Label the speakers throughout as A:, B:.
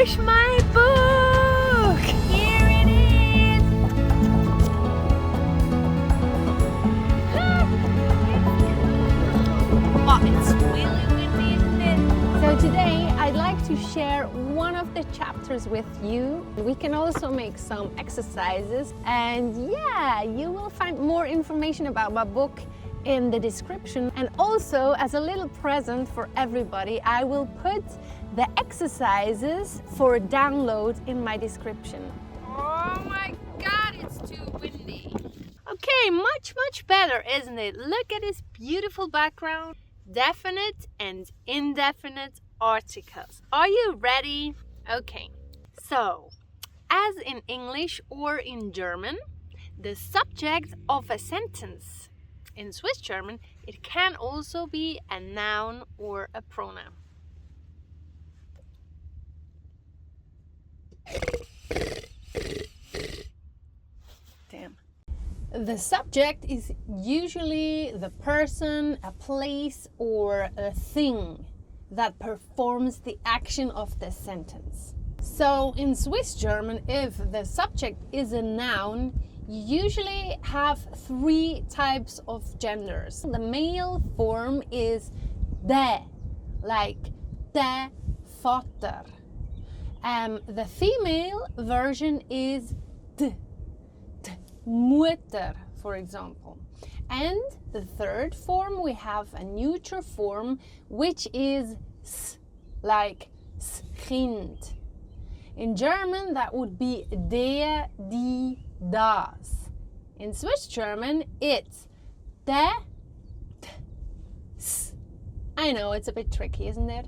A: Where's my book? Here it is. Oh, it's really windy, isn't it? So today I'd like to share one of the chapters with you. We can also make some exercises, and yeah, you will find more information about my book in the description. And also, as a little present for everybody, I will put the exercises for download in my description. Oh my god, it's too windy. Okay, much better, isn't it? Look at this beautiful background. Definite and indefinite articles. Are you ready? Okay, so as in English or in German, the subject of a sentence. In Swiss German, it can also be a noun or a pronoun. Damn. The subject is usually the person, a place, or a thing that performs the action of the sentence. So in Swiss German, if the subject is a noun, you usually have three types of genders. The male form is der, like der Vater. The female version is d, Mutter, for example. And the third form, we have a neuter form, which is s, like s Kind. In German, that would be der, die, das. In Swiss German, it's der, t, s. I know, it's a bit tricky, isn't it?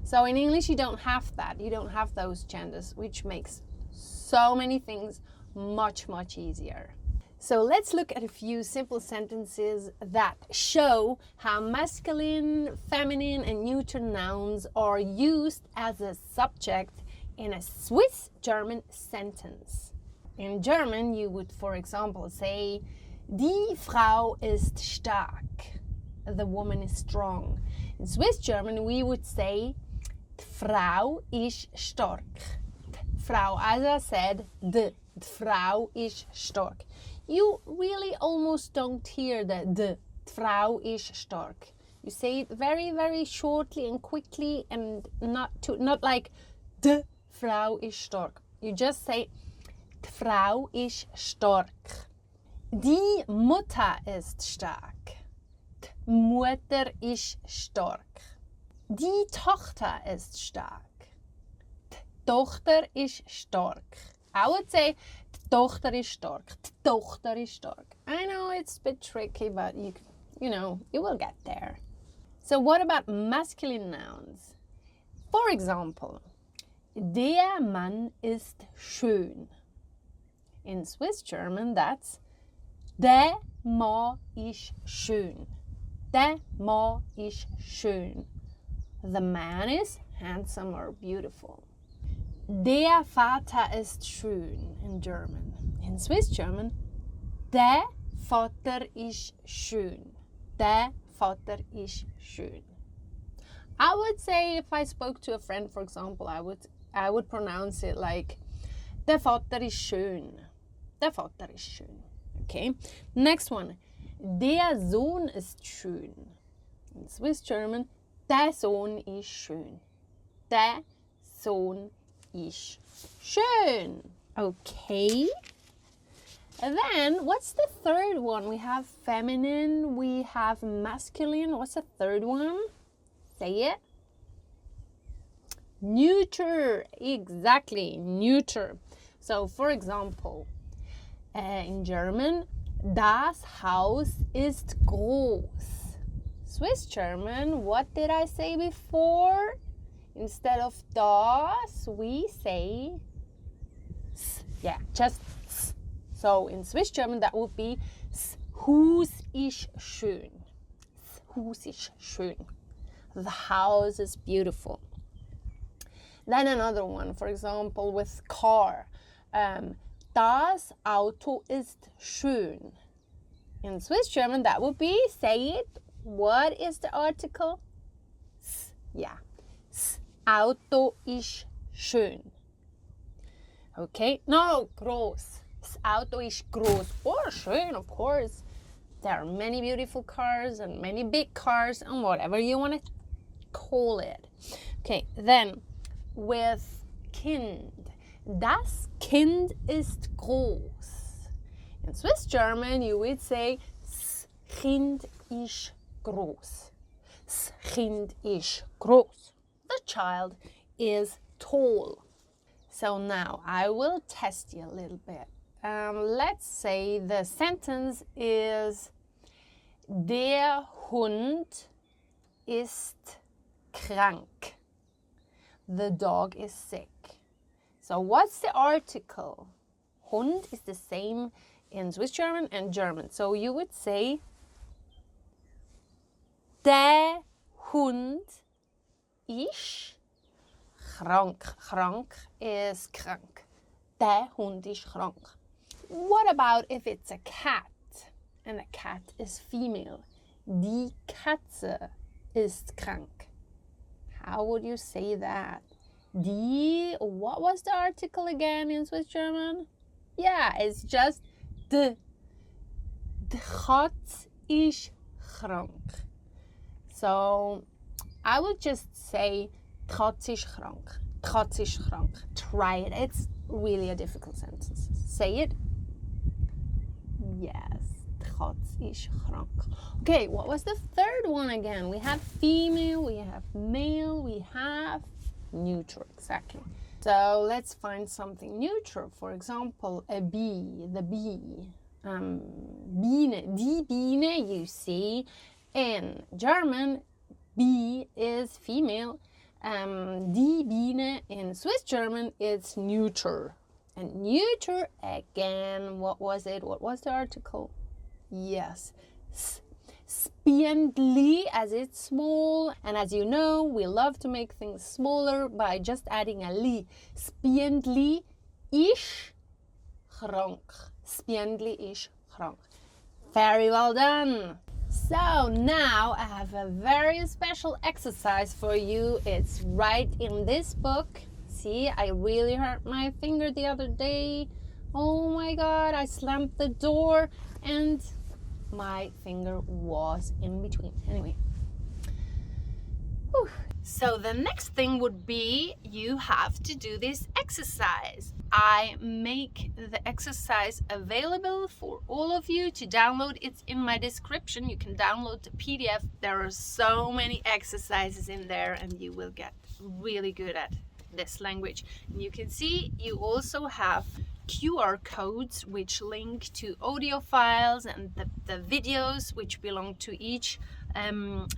A: So in English, you don't have that. You don't have those genders, which makes so many things much easier. So let's look at a few simple sentences that show how masculine, feminine, and neuter nouns are used as a subject in a Swiss German sentence. In German, you would, for example, say, Die Frau ist stark. The woman is strong. In Swiss German, we would say, Die Frau ist stark. Die Frau, as I said, die Frau ist stark. You really almost don't hear the die Frau ist stark. You say it very shortly and quickly, and not like die Frau ist stark. You just say die Frau ist stark. Die Mutter ist stark. Die Mutter ist stark. Die Tochter ist stark. Die Tochter ist stark. I would say die Tochter ist stark. Die Tochter ist stark. I know it's a bit tricky, but you know, you will get there. So what about masculine nouns? For example, der Mann ist schön. In Swiss German, that's der Mann ist schön. Der Mann ist schön. The man is handsome or beautiful. Der Vater ist schön in German. In Swiss German, der Vater ist schön. Der Vater ist schön. I would say, if I spoke to a friend, for example, I would pronounce it like der Vater ist schön. Der Vater ist schön. Okay. Next one. Der Sohn ist schön. In Swiss German, der Sohn ist schön. Der Sohn ist schön. Okay. And then, what's the third one? We have feminine, we have masculine. What's the third one? Say it. Neuter. Exactly, neuter. So, for example, in German, das Haus ist groß. Swiss German, what did I say before? Instead of das, we say s. Yeah, just s. So in Swiss German, that would be das Haus ist schön. Das Haus ist schön. The house is beautiful. Then another one, for example, with car. Das Auto ist schön. In Swiss German, that would be, say it. What is the article? S. Yeah. Das Auto ist schön. Okay, no, groß. Das Auto ist groß. Oh, schön, of course. There are many beautiful cars and many big cars and whatever you want to call it. Okay, then with Kind. Das Kind ist groß. In Swiss German, you would say das Kind ist groß. Das Kind ist groß. The child is tall. So now I will test you a little bit. Let's say the sentence is Der Hund ist krank. The dog is sick. So what's the article? Hund is the same in Swiss German and German. So you would say Der Hund ist krank. Krank is krank. Der Hund ist krank. What about if it's a cat? And a cat is female. Die Katze ist krank. How would you say that? What was the article again in Swiss German? Yeah, it's just de. De Katz ist krank. So I would just say Katz ist krank. Katz ist krank. Try it. It's really a difficult sentence. Say it. Yes. Katz ist krank. Okay, what was the third one again? We have female, we have male, we have neuter. Exactly. So let's find something neuter. For example, a bee, the bee. Biene, die Biene, you see. In German, bee is female. Die Biene in Swiss German, it's neuter. And neuter, again, what was it? What was the article? Yes, Spiendli, as it's small, and as you know, we love to make things smaller by just adding a li. Spiendli ist krank. Spiendli ist krank. Very well done. So now I have a very special exercise for you. It's right in this book. See, I really hurt my finger the other day. Oh my God, I slammed the door and my finger was in between. Anyway. Whew. So the next thing would be you have to do this exercise. I make the exercise available for all of you to download. It's in my description. You can download the PDF. There are so many exercises in there and you will get really good at this language. And you can see you also have QR codes which link to audio files and the videos which belong to each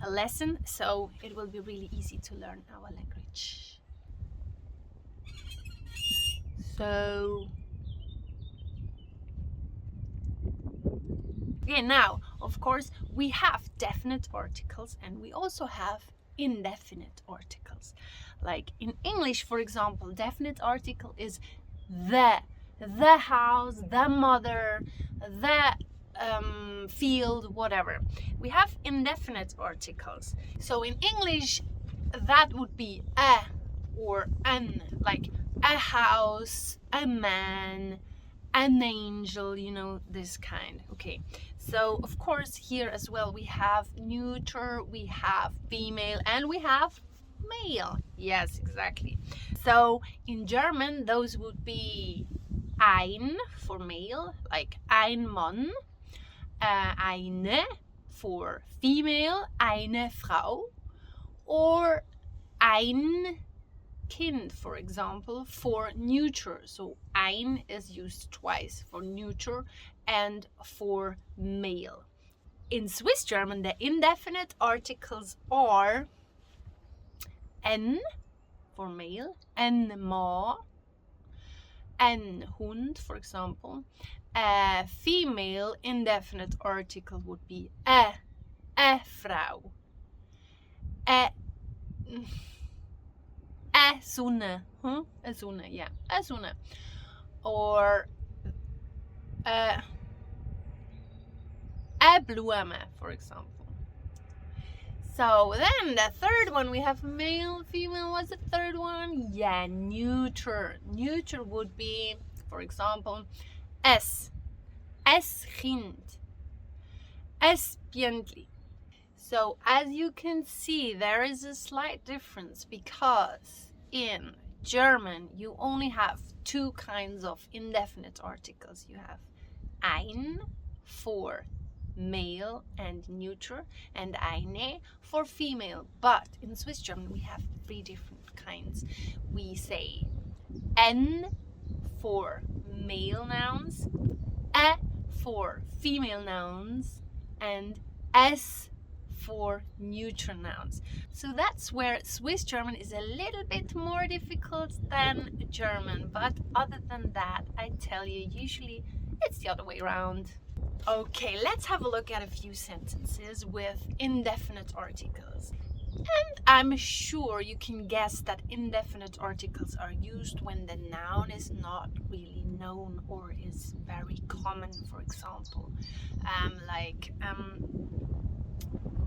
A: lesson, so it will be really easy to learn our language. So okay, now of course we have definite articles and we also have indefinite articles. Like in English, for example, definite article is the house, the mother, the field, whatever. We have indefinite articles. So in English, that would be a or an, like a house, a man, an angel, you know, this kind. Okay, so of course here as well we have neuter, we have female, and we have male. Yes, exactly. So in German those would be ein for male, like ein Mann, eine for female, eine Frau, or ein Kind, for example, for neuter. So ein is used twice for neuter and for male. In Swiss German, the indefinite articles are en for male, en Ma, en Hund, for example. A female indefinite article would be a Frau, a Sonne, a Sonne, yeah, a Sonne, or a Blume, for example. So then the third one, we have male, female. What's the third one? Yeah, neuter. Neuter would be, for example, es Kind, es Bientli. So as you can see, there is a slight difference because in German you only have two kinds of indefinite articles. You have ein for male and neuter, and eine for female. But in Swiss German we have three different kinds. We say n for male nouns, e for female nouns, and s for neuter nouns. So that's where Swiss German is a little bit more difficult than German, but other than that, I tell you, usually it's the other way around. Okay, let's have a look at a few sentences with indefinite articles. And I'm sure you can guess that indefinite articles are used when the noun is not really known or is very common, for example.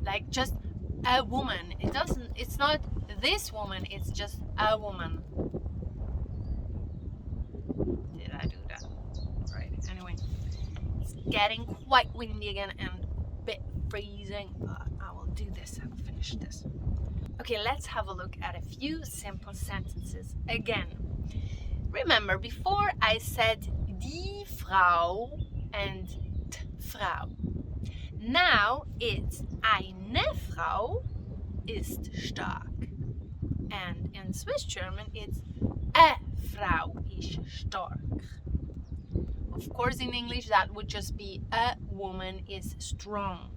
A: Like just a woman. It's not this woman, it's just a woman. Did I do that? Right, anyway. It's getting quite windy again and a bit freezing, but I will do this and finish this. Okay, let's have a look at a few simple sentences again. Remember, before I said die Frau and t Frau. Now it's eine Frau ist stark. And in Swiss German it's a Frau ist stark. Of course, in English that would just be a woman is strong.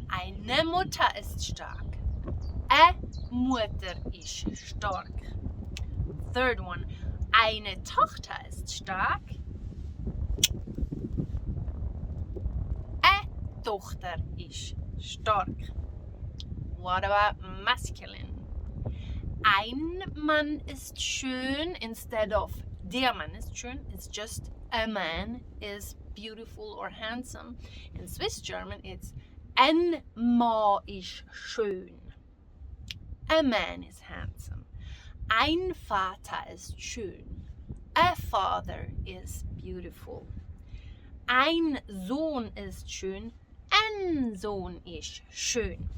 A: Eine Mutter ist stark. A Mutter ist stark. Third one. Eine Tochter ist stark. A Tochter ist stark. What about masculine? Ein Mann ist schön instead of der Mann ist schön. It's just a man is beautiful or handsome. In Swiss German, it's ein Mann ist schön. A man is handsome. Ein Vater ist schön. A father is beautiful. Ein Sohn ist schön. Ein Sohn ist schön.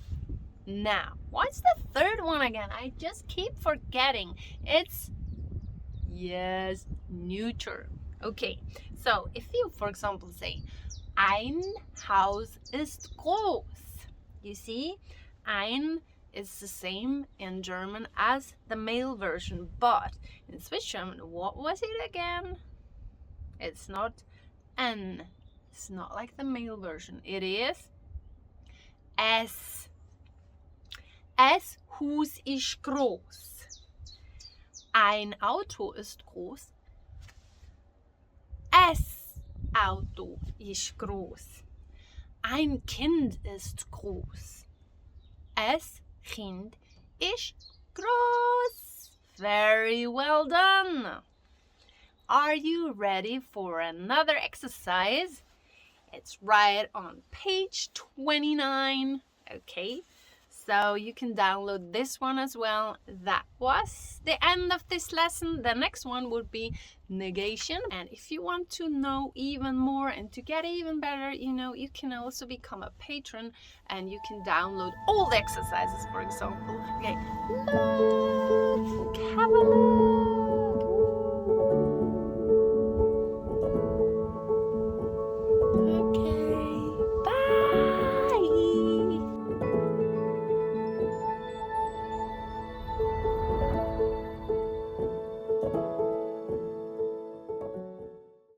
A: Now, what's the third one again? I just keep forgetting. It's, yes, neuter. Okay, so if you, for example, say, ein Haus ist groß. You see, ein is the same in German as the male version, but in Swiss German, what was it again? It's not n. It's not like the male version. It is es. Es Hus ist groß. Ein Auto ist groß. Es Auto ist groß. Ein Kind ist groß. Es Kind ist groß. Very well done. Are you ready for another exercise? It's right on page 29. Okay, so you can download this one as well. That was the end of this lesson. The next one would be negation. And if you want to know even more and to get even better, you can also become a patron and you can download all the exercises, for example. Okay.